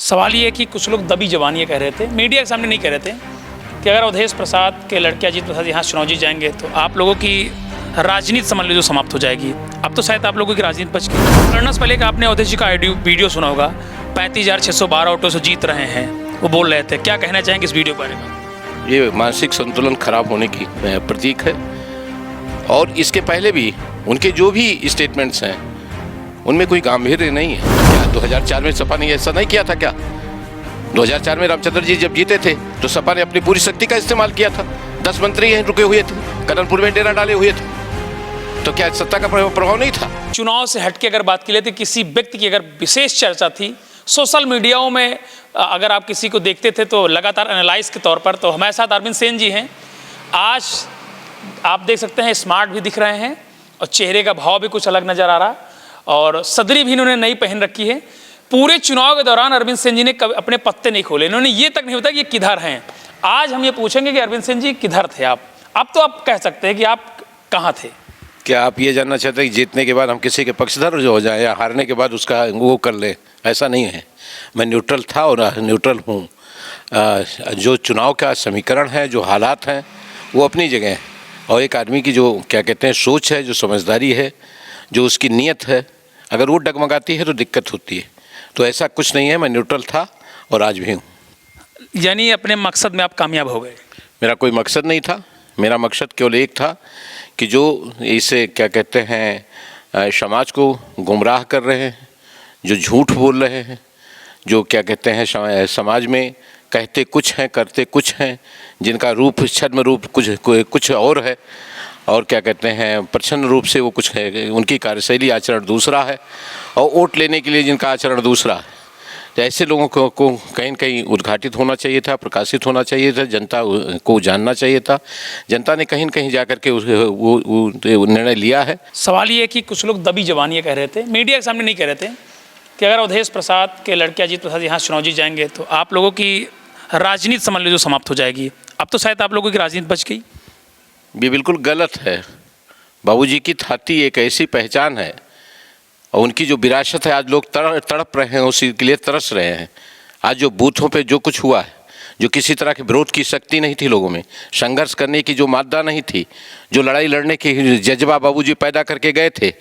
सवाल ये है कि कुछ लोग दबी जबान ये कह रहे थे, मीडिया के सामने नहीं कह रहे थे कि अगर अवधेश प्रसाद के लड़के अजीत प्रसाद यहाँ चुनाव जीत जाएंगे तो आप लोगों की राजनीति समझ लीजिए समाप्त हो जाएगी। अब तो शायद आप लोगों की राजनीति बच गई। लड़ने से पहले कि आपने अवधेश जी का वीडियो सुना होगा, 35,612 वोटों से जीत रहे हैं, वो बोल रहे थे। क्या कहना चाहेंगे इस वीडियो के बारे में? ये मानसिक संतुलन खराब होने की प्रतीक है। और इसके पहले भी उनके जो भी स्टेटमेंट्स हैं उनमें कोई गांभीर्य नहीं है। क्या 2004 में सपा ने ऐसा नहीं किया था? क्या 2004 में रामचंद्र जी जब जीते थे तो सपा ने अपनी पूरी शक्ति का इस्तेमाल किया था। 10 मंत्री यहीं रुके हुए थे, कदमपुर में डेरा डाले हुए थे, तो क्या सत्ता का प्रभाव नहीं था? चुनाव से हटके अगर बात की लेते, किसी व्यक्ति की अगर विशेष चर्चा थी सोशल मीडियाओं में, अगर आप किसी को देखते थे तो लगातार एनालाइज के तौर पर, तो हमारे साथ अरविंद सेन जी हैं। आज आप देख सकते हैं स्मार्ट भी दिख रहे हैं और चेहरे का भाव भी कुछ अलग नज़र आ रहा, और सदरी भी इन्होंने नई पहन रखी है। पूरे चुनाव के दौरान अरविंद सेन जी ने कभी अपने पत्ते नहीं खोले, इन्होंने ये तक नहीं बताया कि ये किधर हैं। आज हम ये पूछेंगे कि अरविंद सेन जी किधर थे आप? अब तो आप कह सकते हैं कि आप कहाँ थे। क्या आप ये जानना चाहते हैं कि जीतने के बाद हम किसी के पक्षधर जो हो जाए या हारने के बाद उसका वो कर ले? ऐसा नहीं है। मैं न्यूट्रल था और न्यूट्रल हूँ। जो चुनाव का समीकरण है, जो हालात हैं, वो अपनी जगह है। और एक आदमी की जो क्या कहते हैं सोच है, जो समझदारी है, जो उसकी नीयत है, अगर वो डगमगाती है तो दिक्कत होती है। तो ऐसा कुछ नहीं है। मैं न्यूट्रल था और आज भी हूँ। यानी अपने मकसद में आप कामयाब हो गए? मेरा कोई मकसद नहीं था। मेरा मकसद केवल एक था कि जो इसे क्या कहते हैं समाज को गुमराह कर रहे हैं, जो झूठ बोल रहे हैं, जो क्या कहते हैं समाज में कहते कुछ हैं करते कुछ हैं, जिनका रूप छद्म रूप कुछ और है, और क्या कहते हैं प्रच्छन्न रूप से वो कुछ है, उनकी कार्यशैली आचरण दूसरा है, और वोट लेने के लिए जिनका आचरण दूसरा है। तो ऐसे लोगों को कहीं न कहीं उद्घाटित होना चाहिए था, प्रकाशित होना चाहिए था, जनता को जानना चाहिए था। जनता ने कहीं न कहीं जा कर के वो निर्णय लिया है। सवाल ये है कि कुछ लोग दबी जबान ये कह रहे थे, मीडिया के सामने नहीं कह रहे थे कि अगर अवधेश प्रसाद के लड़के अजीत प्रसाद यहाँ चुनाव जीत जाएंगे तो आप लोगों की राजनीति समझ लीजिए समाप्त हो जाएगी। अब तो शायद आप लोगों की राजनीति बच गई। ये बिल्कुल गलत है। बाबूजी की थाती एक ऐसी पहचान है और उनकी जो विरासत है, आज लोग तड़प रहे हैं, उसी के लिए तरस रहे हैं। आज जो बूथों पे जो कुछ हुआ है, जो किसी तरह के विरोध की शक्ति नहीं थी लोगों में, संघर्ष करने की जो मादा नहीं थी, जो लड़ाई लड़ने की जज्बा बाबूजी पैदा करके गए थे,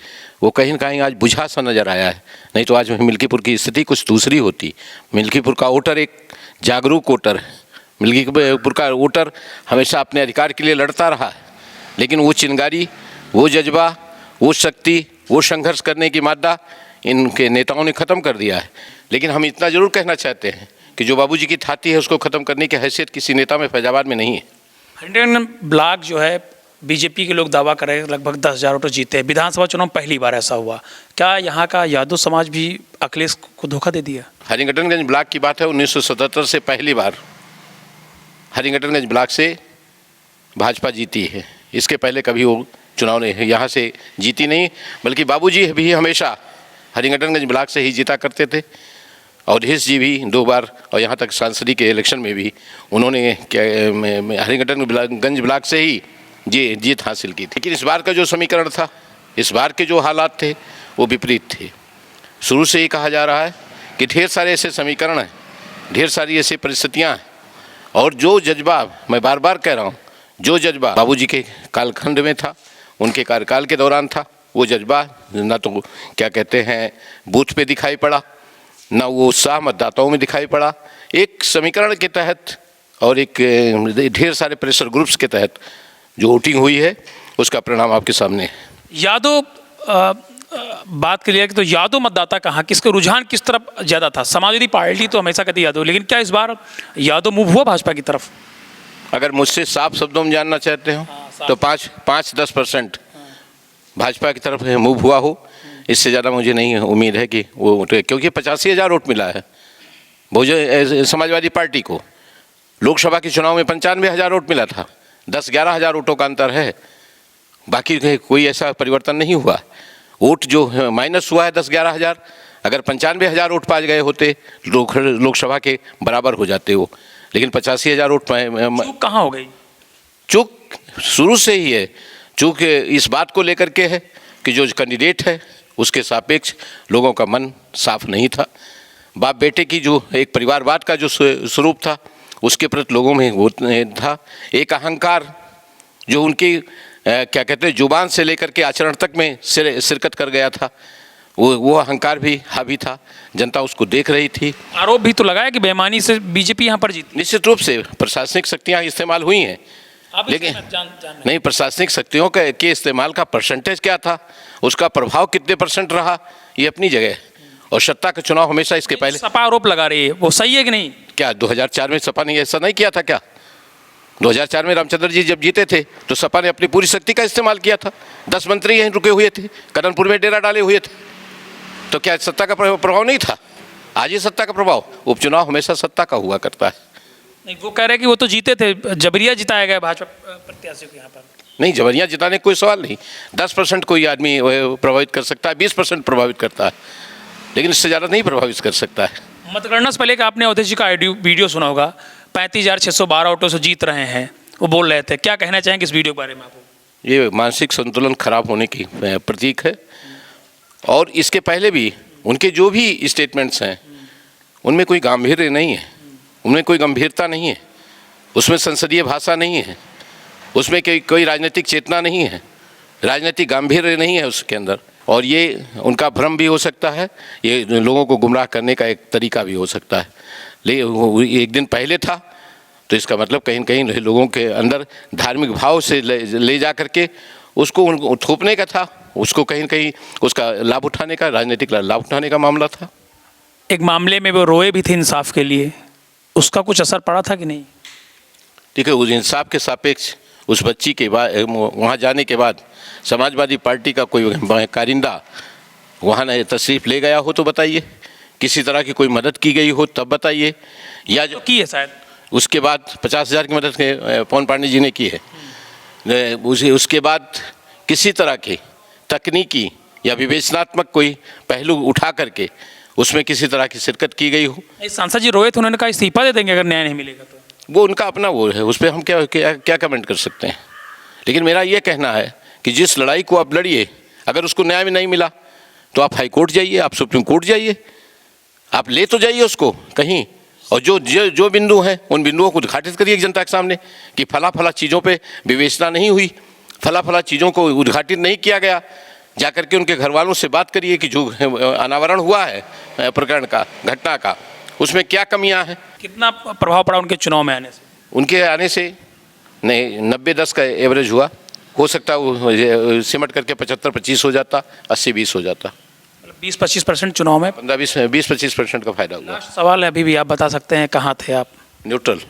वो कहीं न कहीं आज बुझा सा नज़र आया है। नहीं तो आज मिल्कीपुर की स्थिति कुछ दूसरी होती। मिल्कीपुर का वोटर एक जागरूक वोटर है। मिल्कीपुर का वोटर हमेशा अपने अधिकार के लिए लड़ता रहा है, लेकिन वो चिंगारी, वो जज्बा, वो शक्ति, वो संघर्ष करने की मादा इनके नेताओं ने ख़त्म कर दिया है। लेकिन हम इतना ज़रूर कहना चाहते हैं कि जो बाबूजी की थाती है उसको ख़त्म करने की हैसियत किसी नेता में फैजाबाद में नहीं है। हरिंगटन ब्लॉक जो है बीजेपी के लोग दावा कर रहे हैं लगभग 10,000 वोटर जीते हैं। विधानसभा चुनाव पहली बार ऐसा हुआ। क्या यहाँ का यादव समाज भी अखिलेश को धोखा दे दिया? हरिंगटनगंज ब्लॉक की बात है, 1977 से पहली बार हरिंगटनगंज ब्लॉक से भाजपा जीती है। इसके पहले कभी वो चुनाव ने यहाँ से जीती नहीं, बल्कि बाबूजी भी हमेशा हरिंगटनगंज ब्लॉक से ही जीता करते थे। अवधेश जी भी 2 बार, और यहाँ तक सांसदी के इलेक्शन में भी उन्होंने हरिंगटनगंज ब्लॉक से ही जीत हासिल की थी। लेकिन इस बार का जो समीकरण था, इस बार के जो हालात थे, वो विपरीत थे। शुरू से ही कहा जा रहा है कि ढेर सारे ऐसे समीकरण हैं, ढेर सारी ऐसी परिस्थितियाँ हैं, और जो जज्बा, मैं बार बार कह रहा हूँ, जो जज्बा बाबूजी के कालखंड में था, उनके कार्यकाल के दौरान था, वो जज्बा ना तो क्या कहते हैं बूथ पे दिखाई पड़ा, ना वो उत्साह मतदाताओं में दिखाई पड़ा। एक समीकरण के तहत और एक ढेर सारे प्रेशर ग्रुप्स के तहत जो वोटिंग हुई है, उसका परिणाम आपके सामने है। यादव बात के लिए कि तो यादव मतदाता कहाँ, किसका रुझान किस तरफ ज़्यादा था? समाजवादी पार्टी तो हमेशा कहती यादव, लेकिन क्या इस बार यादव मूव हुआ भाजपा की तरफ? अगर मुझसे साफ शब्दों में जानना चाहते हो तो 5-10% भाजपा की तरफ मूव हुआ हो। इससे ज़्यादा मुझे नहीं उम्मीद है कि वो, क्योंकि 85,000 वोट मिला है बहुजन समाजवादी पार्टी को। लोकसभा के चुनाव में 95,000 वोट मिला था। 10-11 हज़ार वोटों का अंतर है, बाकी कोई ऐसा परिवर्तन नहीं हुआ। वोट जो माइनस हुआ है 10-11 हज़ार, अगर 95,000 वोट पा गए होते लोकसभा के बराबर हो जाते वो। लेकिन 85,000 वोट चूक कहाँ हो गई? चूक शुरू से ही है। चूक इस बात को लेकर के है कि जो कैंडिडेट है उसके सापेक्ष लोगों का मन साफ नहीं था। बाप बेटे की जो एक परिवारवाद का जो स्वरूप था उसके प्रति लोगों में वो था। एक अहंकार जो उनकी क्या कहते हैं जुबान से लेकर के आचरण तक में शिरकत कर गया था, वो अहंकार भी हावी था। जनता उसको देख रही थी। आरोप भी तो लगाया कि बेईमानी से बीजेपी यहाँ पर जीती। निश्चित रूप से प्रशासनिक शक्तियाँ इस्तेमाल हुई हैं, लेकिन नहीं, प्रशासनिक शक्तियों के इस्तेमाल का परसेंटेज क्या था, उसका प्रभाव कितने % रहा, ये अपनी जगह है। और सत्ता का चुनाव हमेशा इसके पहले सपा आरोप लगा रही है, वो सही है कि नहीं? क्या 2004 में सपा ने ऐसा नहीं किया था? क्या 2004 में रामचंद्र जी जब जीते थे तो सपा ने अपनी पूरी शक्ति का इस्तेमाल किया था। 10 मंत्री यहीं रुके हुए थे, कदमपुर में डेरा डाले हुए थे, तो क्या सत्ता का प्रभाव नहीं था? आज ही सत्ता का प्रभाव। उपचुनाव हमेशा सत्ता का हुआ करता है। नहीं, वो कह रहे हैं कि वो तो जीते थे, जबरिया जिताया गया भाजपा प्रत्याशियों को यहाँ पर। नहीं, जबरिया जिताने का कोई सवाल नहीं। 10% कोई आदमी प्रभावित कर सकता है, 20% प्रभावित करता है, लेकिन इससे ज़्यादा नहीं प्रभावित कर सकता है। मतगणना से पहले का आपने अवधेश जी का वीडियो सुना होगा, 35,612 ऑटो से जीत रहे हैं, वो बोल रहे थे। क्या कहना चाहेंगे इस वीडियो के बारे में आपको? ये मानसिक संतुलन खराब होने की प्रतीक है। और इसके पहले भी उनके जो भी स्टेटमेंट्स हैं उनमें कोई गांभीर्य नहीं है, उनमें कोई गंभीरता नहीं है, उसमें संसदीय भाषा नहीं है, उसमें कोई राजनीतिक चेतना नहीं है, राजनीतिक गांभीर्य नहीं है उसके अंदर। और ये उनका भ्रम भी हो सकता है, ये लोगों को गुमराह करने का एक तरीका भी हो सकता है। लेकिन एक दिन पहले था तो इसका मतलब कहीं न कहीं लोगों के अंदर धार्मिक भाव से ले जा करके उसको थोपने का था, उसको कहीं न कहीं उसका लाभ उठाने का, राजनीतिक लाभ उठाने का मामला था। एक मामले में वो रोए भी थे इंसाफ के लिए, उसका कुछ असर पड़ा था कि नहीं? ठीक है, उस इंसाफ के सापेक्ष उस बच्ची के बाद वहाँ जाने के बाद समाजवादी पार्टी का कोई कारिंदा वहाँ न तशरीफ़ ले गया हो तो बताइए, किसी तरह की कोई मदद की गई हो तब बताइए, या जो की है शायद उसके बाद 50,000 की मदद पवन पांडे जी ने की है। उसके बाद किसी तरह की तकनीकी या विवेचनात्मक कोई पहलू उठा करके उसमें किसी तरह की शिरकत की गई हो। सांसद जी रोए थे, उन्होंने कहा इस्तीफा दे देंगे अगर न्याय नहीं मिलेगा तो। वो उनका अपना वो है, उस पर हम क्या कमेंट कर सकते हैं। लेकिन मेरा ये कहना है कि जिस लड़ाई को आप लड़िए, अगर उसको न्याय में नहीं मिला तो आप हाई कोर्ट जाइए, आप सुप्रीम कोर्ट जाइए, आप ले तो जाइए उसको कहीं, और जो बिंदु हैं उन बिंदुओं को उद्घाटित करिए जनता के सामने कि फला चीज़ों पे विवेचना नहीं हुई, फला चीज़ों को उद्घाटित नहीं किया गया। जा करके उनके घर वालों से बात करिए कि जो अनावरण हुआ है प्रकरण का, घटना का, उसमें क्या कमियां हैं। कितना प्रभाव पड़ा उनके चुनाव में आने से? उनके आने से नहीं, 90-10 का एवरेज हुआ, हो सकता है वो सिमट करके 75-25 हो जाता, 80-20 हो जाता। 20-25% चुनाव में 15-20-25% का फायदा हुआ। सवाल है अभी भी, आप बता सकते हैं कहाँ थे आप? न्यूट्रल,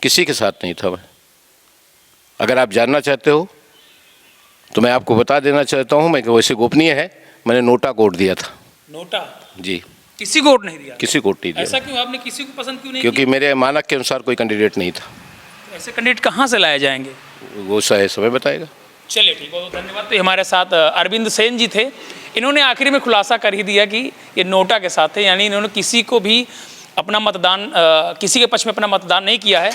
किसी के साथ नहीं था मैं। अगर आप जानना चाहते हो तो मैं आपको बता देना चाहता हूँ, मैं वैसे गोपनीय है, मैंने नोटा को वोट दिया था। नोटा? जी। किसी को वोट नहीं दिया? किसी को वोट नहीं दिया। ऐसा क्यों? आपने किसी को पसंद क्यों नहीं? क्योंकि मेरे मानक के अनुसार कोई कैंडिडेट नहीं था। ऐसे कैंडिडेट कहाँ से लाए जाएंगे? वो समय बताएगा। चलिए ठीक, बहुत धन्यवाद। तो हमारे साथ अरविंद सेन जी थे, इन्होंने आखिरी में खुलासा कर ही दिया कि ये नोटा के साथ है, यानी इन्होंने किसी को भी अपना मतदान, किसी के पक्ष में अपना मतदान नहीं किया है।